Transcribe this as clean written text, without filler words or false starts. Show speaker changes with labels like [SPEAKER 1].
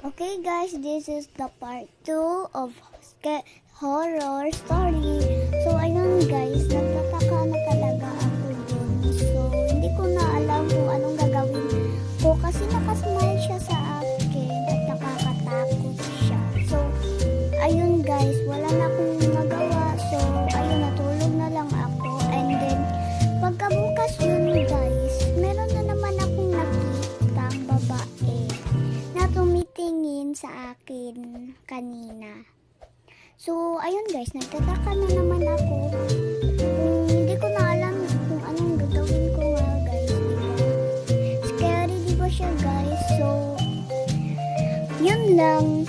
[SPEAKER 1] Okay guys, this is the part 2 of horror story. So ayun guys, nagtataka na talaga ako dun. So hindi ko na alam kung anong gagawin ko kasi nakasmile siya sa akin at nakakatakot siya. So ayun guys, wala na akong magawa. So ayun, natulog na lang ako. And then pagkabukas yun guys, meron na naman akong nakitang babae na tumitingin sa akin kanina. So, ayun guys, nagtataka na naman ako. Hindi ko na alam kung anong gagawin ko nga guys, diba? Scary diba siya guys? So, yun lang.